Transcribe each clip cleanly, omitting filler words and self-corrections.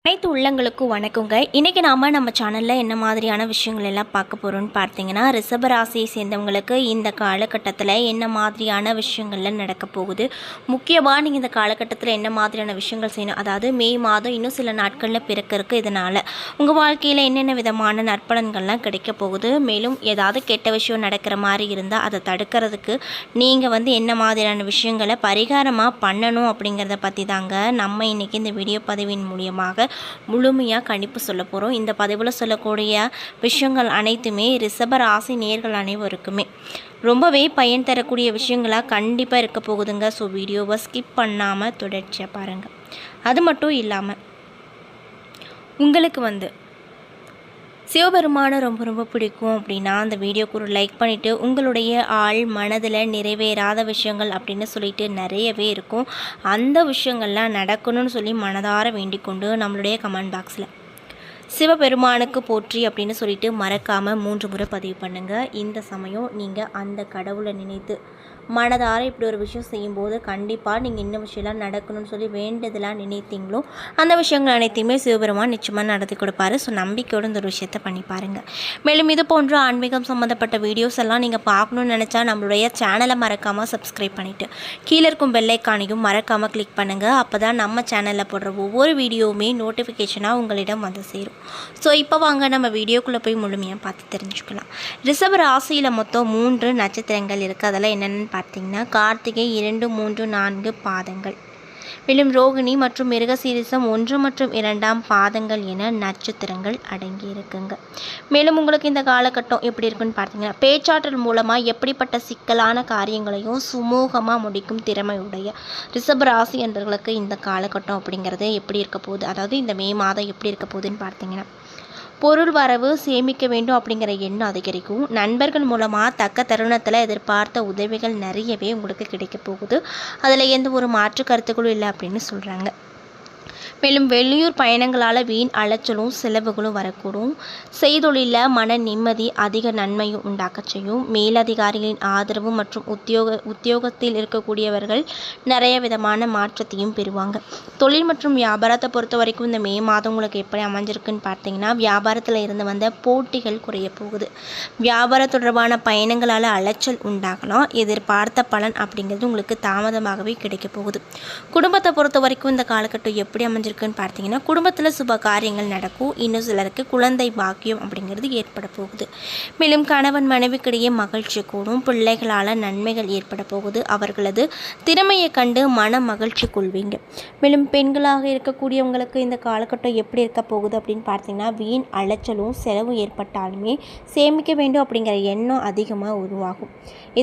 அனைத்து உள்ளங்களுக்கும் வணக்கங்க. இன்றைக்கி நம்ம சேனலில் என்ன மாதிரியான விஷயங்கள் எல்லாம் பார்க்க போகிறோம்னு பார்த்தீங்கன்னா, ரிஷபராசியை சேர்ந்தவங்களுக்கு இந்த காலகட்டத்தில் என்ன மாதிரியான விஷயங்கள்லாம் நடக்க போகுது, முக்கியமாக நீங்கள் இந்த காலகட்டத்தில் என்ன மாதிரியான விஷயங்கள் செய்யணும், அதாவது மே மாதம் இன்னும் சில நாட்களில் பிறக்கிறதுக்கு இதனால் உங்கள் வாழ்க்கையில் என்னென்ன விதமான நற்பலன்கள்லாம் கிடைக்க போகுது, மேலும் ஏதாவது கெட்ட விஷயம் நடக்கிற மாதிரி இருந்தால் அதை தடுக்கிறதுக்கு நீங்கள் என்ன மாதிரியான விஷயங்களை பரிகாரமாக பண்ணணும் அப்படிங்கிறத பற்றி தாங்க நம்ம இன்றைக்கி இந்த வீடியோ பதிவின் மூலியமாக முழுமையாக கணிப்பு சொல்ல போகிறோம். இந்த பதிவில் சொல்லக்கூடிய விஷயங்கள் அனைத்துமே ரிஷப ராசி நேயர்கள் அனைவருக்குமே ரொம்பவே பயன் தரக்கூடிய விஷயங்களாக கண்டிப்பாக இருக்க போகுதுங்க. ஸோ வீடியோவை ஸ்கிப் பண்ணாமல் தொடர்ச்சியாக பாருங்கள். அது மட்டும் இல்லாமல் உங்களுக்கு சிவபெருமானை ரொம்ப ரொம்ப பிடிக்கும் அப்படின்னா அந்த வீடியோக்கு ஒரு லைக் பண்ணிவிட்டு, உங்களுடைய ஆள் மனதில் நிறைவேறாத விஷயங்கள் அப்படின்னு சொல்லிட்டு நிறையவே இருக்கும், அந்த விஷயங்கள்லாம் நடக்கணும்னு சொல்லி மனதார வேண்டிக் கொண்டு நம்மளுடைய கமெண்ட் பாக்ஸில் சிவபெருமானுக்கு போற்றி அப்படின்னு சொல்லிட்டு மறக்காமல் 3 முறை பதிவு பண்ணுங்கள். இந்த சமயம் நீங்கள் அந்த கடவுளை நினைத்து மனதார இப்படி ஒரு விஷயம் செய்யும்போது கண்டிப்பாக நீங்கள் என்ன விஷயம்லாம் நடக்கணும்னு சொல்லி வேண்டதெல்லாம் நினைத்தீங்களோ அந்த விஷயங்கள் அனைத்தையுமே சிவபெருமான் நிச்சயமாக நடத்தி கொடுப்பாரு. ஸோ நம்பிக்கையோடு இந்த ஒரு விஷயத்தை பண்ணி பாருங்கள். மேலும் இது போன்ற ஆன்மீகம் சம்மந்தப்பட்ட வீடியோஸ் எல்லாம் நீங்கள் பார்க்கணுன்னு நினச்சா நம்மளுடைய சேனலை மறக்காமல் சப்ஸ்கிரைப் பண்ணிவிட்டு கீழே இருக்கும் பெல்லைக்கானையும் மறக்காமல் கிளிக் பண்ணுங்கள். அப்போ தான் நம்ம சேனலில் போடுற ஒவ்வொரு வீடியோவுமே நோட்டிஃபிகேஷனாக உங்களிடம் வந்து சேரும். ஸோ இப்போ வாங்க நம்ம வீடியோக்குள்ளே போய் முழுமையாக பார்த்து தெரிஞ்சுக்கலாம். ரிஷப ராசியில் மொத்தம் 3 நட்சத்திரங்கள் இருக்குது. அதெல்லாம் என்னென்னு பார்த்தீங்கன்னா, கார்த்திகை 2, 3, 4 பாதங்கள், மேலும் ரோகிணி மற்றும் மிருகசீரிசம் 1 மற்றும் 2ஆம் பாதங்கள் என நட்சத்திரங்கள் அடங்கி இருக்குங்க. மேலும் உங்களுக்கு இந்த காலகட்டம் எப்படி இருக்குன்னு பார்த்தீங்கன்னா, பேச்சாற்றல் மூலமாக எப்படிப்பட்ட சிக்கலான காரியங்களையும் சுமூகமாக முடிக்கும் திறமையுடைய ரிஷபராசி என்பவர்களுக்கு இந்த காலகட்டம் அப்படிங்கிறது எப்படி இருக்க போகுது, அதாவது இந்த மே மாதம் எப்படி இருக்க போகுதுன்னு பார்த்தீங்கன்னா, பொருள் வரவு சேமிக்க வேண்டும் அப்படிங்கிற எண்ணம் அதிகரிக்கும். நண்பர்கள் மூலமாக தக்க தருணத்தில் எதிர்பார்த்த உதவிகள் நிறையவே உங்களுக்கு கிடைக்க போகுது. அதில் எந்த ஒரு மாற்று கருத்துக்களும் இல்லை அப்படின்னு சொல்கிறாங்க. மேலும் வெளியூர் பயணங்களால் வீண் அலைச்சலும் செலவுகளும் வரக்கூடும். செய்தொழிலில் மன நிம்மதி அதிக நன்மையும் உண்டாக்க செய்யும். மேலதிகாரிகளின் ஆதரவு மற்றும் உத்தியோகத்தில் இருக்கக்கூடியவர்கள் நிறைய விதமான மாற்றத்தையும் பெறுவாங்க. தொழில் மற்றும் வியாபாரத்தை பொறுத்த வரைக்கும் இந்த மே மாதம் உங்களுக்கு எப்படி அமைஞ்சிருக்குன்னு பார்த்தீங்கன்னா, வியாபாரத்தில் இருந்து வந்த போட்டிகள் குறைய போகுது. வியாபாரம் தொடர்பான பயணங்களால் அலைச்சல் உண்டாகலாம். எதிர்பார்த்த பலன் அப்படிங்கிறது உங்களுக்கு தாமதமாகவே கிடைக்க போகுது. குடும்பத்தை பொறுத்த வரைக்கும் இந்த காலகட்டம் எப்படி இருக்குன்னு பார்த்தீங்கன்னா, குடும்பத்தில் சுப காரியங்கள் நடக்கும். இன்னும் சிலருக்கு குழந்தை பாக்கியம் அப்படிங்கிறது ஏற்பட போகுது. மேலும் கணவன் மனைவிக்கிடையே மகிழ்ச்சி கூடும். பிள்ளைகளால் நன்மைகள் ஏற்பட போகுது. அவர்களது திறமையை கண்டு மன மகிழ்ச்சி கொள்வீங்க. மேலும் பெண்களாக இருக்கக்கூடியவங்களுக்கு இந்த காலகட்டம் எப்படி இருக்க போகுது அப்படின்னு பார்த்தீங்கன்னா, வீண் அலைச்சலும் செலவும் ஏற்பட்டாலுமே சேமிக்க வேண்டும் அப்படிங்கிற எண்ணம் அதிகமாக உருவாகும்.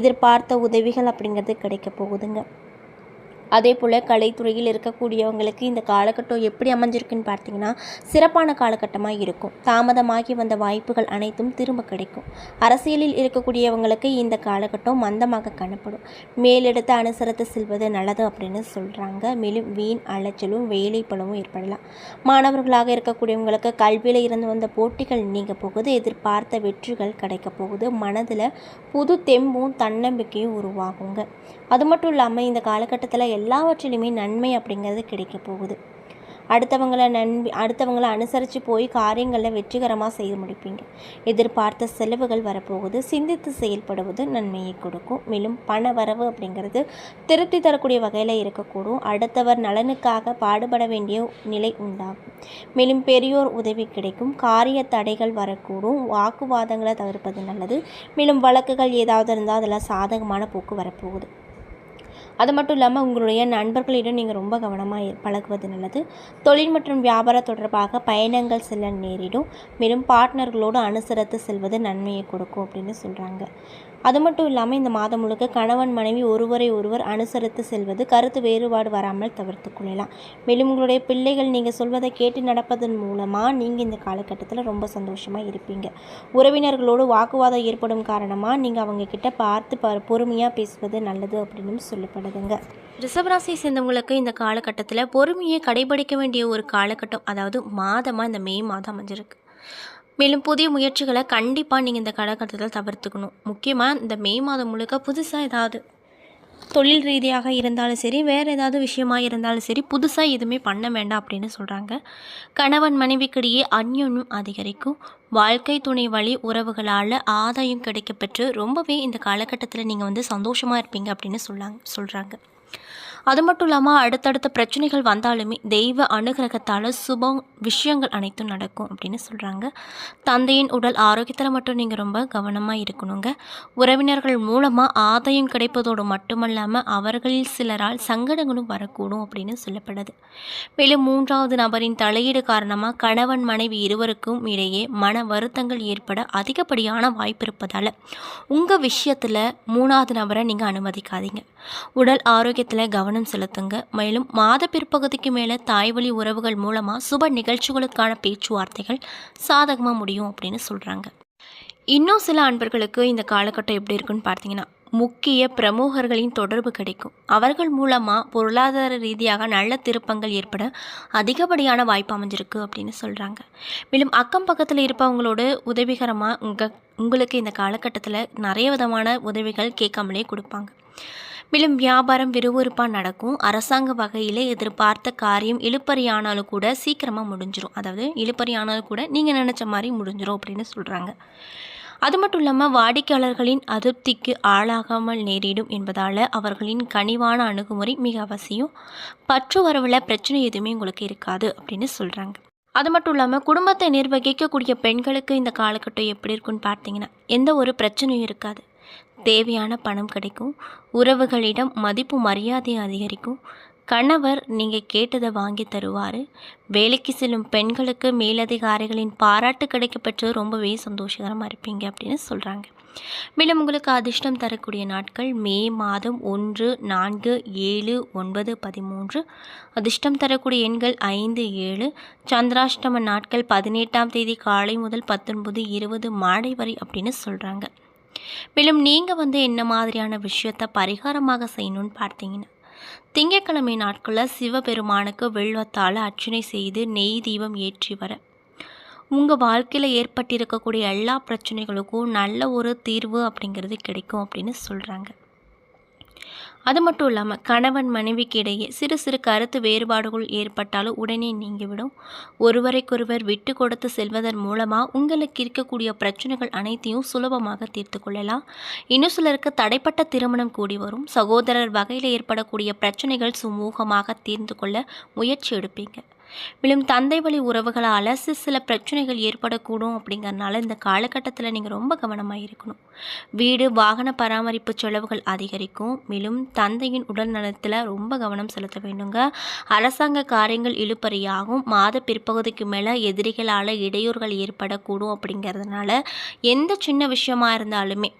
எதிர்பார்த்த உதவிகள் அப்படிங்கிறது கிடைக்க போகுதுங்க. அதே போல் கலைத்துறையில் இருக்கக்கூடியவங்களுக்கு இந்த காலகட்டம் எப்படி அமைஞ்சிருக்குன்னு பார்த்தீங்கன்னா, சிறப்பான காலகட்டமாக இருக்கும். தாமதமாகி வந்த வாய்ப்புகள் அனைத்தும் திரும்ப கிடைக்கும். அரசியலில் இருக்கக்கூடியவங்களுக்கு இந்த காலகட்டம் மந்தமாக காணப்படும். மேலெடுத்து அனுசரித்து செல்வது நல்லது அப்படின்னு சொல்கிறாங்க. மேலும் வீண் அலைச்சலும் வேலை பலவும் ஏற்படலாம். மாணவர்களாக இருக்கக்கூடியவங்களுக்கு கல்வியில் இருந்து வந்த போட்டிகள் நீங்க போகுது. எதிர்பார்த்த வெற்றிகள் கிடைக்க போகுது. மனதில் புது தெம்பும் தன்னம்பிக்கையும் உருவாகுங்க. அது மட்டும் இல்லாமல் இந்த காலகட்டத்தில் எல்லாவற்றிலுமே நன்மை அப்படிங்கிறது கிடைக்க போகுது. அடுத்தவங்களை அனுசரித்து போய் காரியங்களில் வெற்றிகரமாக செய்து முடிப்பீங்க. எதிர்பார்த்த செலவுகள் வரப்போகுது. சிந்தித்து செயல்படுவது நன்மையை கொடுக்கும். மேலும் பண வரவு அப்படிங்கிறது திருப்தி தரக்கூடிய வகையில் இருக்கக்கூடும். அடுத்தவர் நலனுக்காக பாடுபட வேண்டிய நிலை உண்டாகும். மேலும் பெரியோர் உதவி கிடைக்கும். காரிய தடைகள் வரக்கூடும். வாக்குவாதங்களை தவிர்ப்பது நல்லது. மேலும் வழக்குகள் ஏதாவது இருந்தால் அதில் சாதகமான போக்கு வரப்போகுது. அது மட்டும் இல்லாமல் உங்களுடைய நண்பர்களிடம் நீங்கள் ரொம்ப கவனமாக பழகுவது நல்லது. தொழில் மற்றும் வியாபாரம் தொடர்பாக பயணங்கள் செல்ல நேரிடும். மேலும் பார்ட்னர்களோடு அனுசரித்து செல்வது நன்மையை கொடுக்கும் அப்படின்னு சொல்கிறாங்க. அது மட்டும் இல்லாமல் இந்த மாதம் முழுக்க கணவன் மனைவி ஒருவரை ஒருவர் அனுசரித்து செல்வது கருத்து வேறுபாடு வராமல் தவிர்த்து கொள்ளலாம். மேலும் உங்களுடைய பிள்ளைகள் நீங்கள் சொல்வதை கேட்டு நடப்பதன் மூலமாக நீங்கள் இந்த காலகட்டத்தில் ரொம்ப சந்தோஷமாக இருப்பீங்க. உறவினர்களோடு வாக்குவாதம் ஏற்படும் காரணமாக நீங்கள் அவங்கக்கிட்ட பார்த்து பொறுமையாக பேசுவது நல்லது அப்படின்னு சொல்லப்படுதுங்க. ரிஷபராசியை சேர்ந்தவங்களுக்கு இந்த காலகட்டத்தில் பொறுமையை கடைபிடிக்க வேண்டிய ஒரு காலகட்டம், அதாவது மாதமாக இந்த மே மாதம் அமைஞ்சிருக்கு. மேலும் புதிய முயற்சிகளை கண்டிப்பாக நீங்கள் இந்த காலகட்டத்தில் தவிர்த்துக்கணும். முக்கியமாக இந்த மே மாதம் முழுக்க புதுசாக ஏதாவது தொழில் ரீதியாக இருந்தாலும் சரி, வேறு ஏதாவது விஷயமாக இருந்தாலும் சரி, புதுசாக எதுவுமே பண்ண வேண்டாம் அப்படின்னு சொல்கிறாங்க. கணவன் மனைவிக்கிடையே அந்யோன்யம் அதிகரிக்கும். வாழ்க்கை துணை வழி உறவுகளால் ஆதாயம் கிடைக்கப்பெற்று ரொம்பவே இந்த காலகட்டத்தில் நீங்கள் சந்தோஷமாக இருப்பீங்க அப்படின்னு சொல்கிறாங்க. அது மட்டும் இல்லாமல் அடுத்தடுத்த பிரச்சனைகள் வந்தாலுமே தெய்வ அனுகிரகத்தால் சுபம் விஷயங்கள் அனைத்தும் நடக்கும் அப்படின்னு சொல்கிறாங்க. தந்தையின் உடல் ஆரோக்கியத்தில் மட்டும் நீங்கள் ரொம்ப கவனமாக இருக்கணுங்க. உறவினர்கள் மூலமாக ஆதாயம் கிடைப்பதோடு மட்டுமல்லாமல் அவர்களில் சிலரால் சங்கடங்களும் வரக்கூடும் அப்படின்னு சொல்லப்படுது. மேலும் 3வது நபரின் தலையீடு காரணமாக கணவன் மனைவி இருவருக்கும் இடையே மன வருத்தங்கள் ஏற்பட அதிகப்படியான வாய்ப்பு இருப்பதால் உங்கள் விஷயத்தில் 3வது நபரை நீங்கள் அனுமதிக்காதீங்க. உடல் ஆரோக்கியத்தில் கவனம் செலுத்துங்க. மேலும் மாத பிற்பகுதிக்கு மேலே தாய்வழி உறவுகள் மூலமாக சுப நிகழ்ச்சிகளுக்கான பேச்சுவார்த்தைகள் சாதகமாக முடியும் அப்படின்னு சொல்கிறாங்க. இன்னும் சில அன்பர்களுக்கு இந்த காலகட்டம் எப்படி இருக்குன்னு பார்த்தீங்கன்னா, முக்கிய பிரமுகர்களின் தொடர்பு கிடைக்கும். அவர்கள் மூலமாக பொருளாதார ரீதியாக நல்ல திருப்பங்கள் ஏற்பட அதிகப்படியான வாய்ப்பு அமைஞ்சிருக்கு அப்படின்னு சொல்கிறாங்க. மேலும் அக்கம் பக்கத்தில் இருப்பவங்களோட உதவிகரமாக உங்களுக்கு இந்த காலகட்டத்தில் நிறைய விதமான உதவிகள் கேட்காமலே கொடுப்பாங்க. மேலும் வியாபாரம் விறுவிறுப்பாக நடக்கும். அரசாங்க வகையில் எதிர்பார்த்த காரியம் இழுபறியானாலும் கூட சீக்கிரமாக முடிஞ்சிடும். அதாவது இழுபறியானாலும் கூட நீங்கள் நினச்ச மாதிரி முடிஞ்சிடும் அப்படின்னு சொல்கிறாங்க. அது மட்டும் இல்லாமல் வாடிக்கையாளர்களின் அதிருப்திக்கு ஆளாகாமல் நேரிடும் என்பதால் அவர்களின் கனிவான அணுகுமுறை மிக அவசியம். பற்று வரவில் பிரச்சனை எதுவுமே உங்களுக்கு இருக்காது அப்படின்னு சொல்கிறாங்க. அது மட்டும் இல்லாமல் குடும்பத்தை நிர்வகிக்கக்கூடிய பெண்களுக்கு இந்த காலகட்டம் எப்படி இருக்குன்னு பார்த்தீங்கன்னா, எந்த ஒரு பிரச்சனையும் இருக்காது. தேவையான பணம் கிடைக்கும். உறவுகளிடம் மதிப்பு மரியாதை அதிகரிக்கும். கணவர் நீங்கள் கேட்டதை வாங்கி தருவார். வேலைக்கு செல்லும் பெண்களுக்கு மேலதிகாரிகளின் பாராட்டு கிடைக்கப்பெற்று ரொம்பவே சந்தோஷகரமாக இருப்பீங்க அப்படின்னு சொல்கிறாங்க. மேலும் உங்களுக்கு அதிர்ஷ்டம் தரக்கூடிய நாட்கள் மே மாதம் 1, 4, 7, 9, 13. அதிர்ஷ்டம் தரக்கூடிய எண்கள் 5, 7. சந்திராஷ்டம நாட்கள் 18ஆம் தேதி காலை முதல் 19, 20 மாலை வரை அப்படின்னு சொல்கிறாங்க. மேலும் நீங்கள் என்ன மாதிரியான விஷயத்தை பரிகாரமாக செய்யணும்னு பார்த்தீங்கன்னா, திங்கட்கிழமை நாட்களில் சிவபெருமானுக்கு வெள்ளத்தால் அர்ச்சனை செய்து நெய் தீபம் ஏற்றி வர உங்கள் வாழ்க்கையில் ஏற்பட்டிருக்கக்கூடிய எல்லா பிரச்சனைகளுக்கும் நல்ல ஒரு தீர்வு அப்படிங்கிறது கிடைக்கும் அப்படின்னு சொல்கிறாங்க. அது மட்டும் இல்லாமல் கணவன் மனைவிக்கு இடையே சிறு சிறு கருத்து வேறுபாடுகள் ஏற்பட்டாலும் உடனே நீங்கிவிடும். ஒருவரைக்கொருவர் விட்டு கொடுத்து செல்வதன் மூலமாக உங்களுக்கு இருக்கக்கூடிய பிரச்சனைகள் அனைத்தையும் சுலபமாக தீர்த்து கொள்ளலாம். இன்னும் சிலருக்கு தடைப்பட்ட திருமணம் கூடி வரும். சகோதரர் வகையில் ஏற்படக்கூடிய பிரச்சனைகள் சுமூகமாக தீர்ந்து கொள்ள முயற்சி எடுப்பீங்க. மேலும் தந்தை வழி உறவுகளால் சில பிரச்சனைகள் ஏற்படக்கூடும். அப்படிங்கிறதுனால இந்த காலகட்டத்தில் நீங்கள் ரொம்ப கவனமாக இருக்கணும். வீடு வாகன பராமரிப்பு செலவுகள் அதிகரிக்கும். மேலும் தந்தையின் உடல் நலத்தில் ரொம்ப கவனம் செலுத்த வேண்டுங்க. அரசாங்க காரியங்கள் இழுபறியாகும். மாத பிற்பகுதிக்கு மேலே எதிரிகளால் இடையூறுகள் ஏற்படக்கூடும். அப்படிங்கிறதுனால எந்த சின்ன விஷயமா இருந்தாலுமே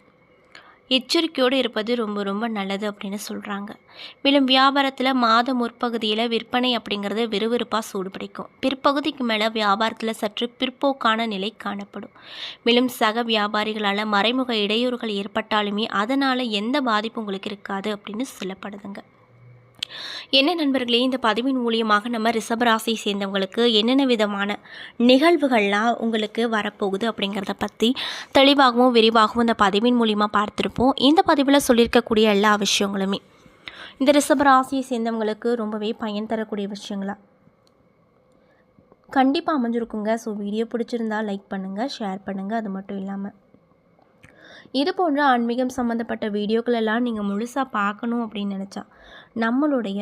எச்சரிக்கையோடு இருப்பது ரொம்ப ரொம்ப நல்லது அப்படின்னு சொல்கிறாங்க. மேலும் வியாபாரத்தில் மாத முற்பகுதியில் விற்பனை அப்படிங்கிறது விறுவிறுப்பாக சூடுபிடிக்கும். பிற்பகுதிக்கு மேலே வியாபாரத்தில் சற்று பிற்போக்கான நிலை காணப்படும். மேலும் சக வியாபாரிகளால் மறைமுக இடையூறுகள் ஏற்பட்டாலுமே அதனால் எந்த பாதிப்பும் உங்களுக்கு இருக்காது அப்படின்னு சொல்லப்படுதுங்க. என்ன நண்பர்களே, இந்த பதிவின் மூலியமாக நம்ம ரிஷபராசியை சேர்ந்தவங்களுக்கு என்னென்ன விதமான நிகழ்வுகள்லாம் உங்களுக்கு வரப்போகுது அப்படிங்கிறத பற்றி தெளிவாகவும் விரிவாகவும் இந்த பதிவின் மூலியமாக பார்த்துருப்போம். இந்த பதிவில் சொல்லியிருக்கக்கூடிய எல்லா விஷயங்களுமே இந்த ரிஷபராசியை சேர்ந்தவங்களுக்கு ரொம்பவே பயன் தரக்கூடிய விஷயங்களா கண்டிப்பாக அமைஞ்சிருக்குங்க. ஸோ வீடியோ பிடிச்சிருந்தா லைக் பண்ணுங்கள், ஷேர் பண்ணுங்கள். அது மட்டும் இல்லாமல் இது போன்ற ஆன்மீகம் சம்மந்தப்பட்ட வீடியோக்கள் எல்லாம் நீங்கள் முழுசாக பார்க்கணும் அப்படின்னு நினச்சா நம்மளுடைய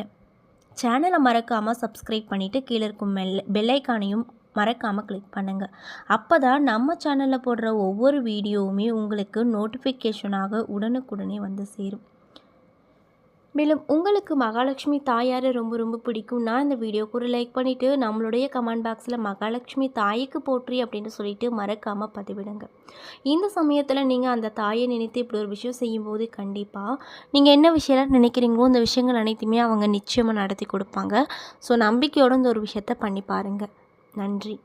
சேனலை மறக்காமல் சப்ஸ்கிரைப் பண்ணிவிட்டு கீழே இருக்கும் பெல்லைக்கானையும் மறக்காமல் கிளிக் பண்ணுங்கள். அப்போ தான் நம்ம சேனலில் போடுற ஒவ்வொரு வீடியோவுமே உங்களுக்கு நோட்டிஃபிகேஷனாக உடனுக்குடனே வந்து சேரும். மேலும் உங்களுக்கு மகாலட்சுமி தாயார் ரொம்ப ரொம்ப பிடிக்கும்னா இந்த வீடியோக்கு ஒரு லைக் பண்ணிவிட்டு நம்மளுடைய கமெண்ட் பாக்ஸில் மகாலட்சுமி தாய்க்கு போற்றி அப்படின்னு சொல்லிட்டு மறக்காமல் பதிவிடுங்க. இந்த சமயத்தில் நீங்கள் அந்த தாயை நினைத்து இப்படி ஒரு விஷயம் செய்யும்போது கண்டிப்பாக நீங்கள் என்ன விஷயம் நினைக்கிறீங்களோ இந்த விஷயங்கள் அனைத்துமே அவங்க நிச்சயமாக நடத்தி கொடுப்பாங்க. ஸோ நம்பிக்கையோடு இந்த ஒரு விஷயத்தை பண்ணி பாருங்கள். நன்றி.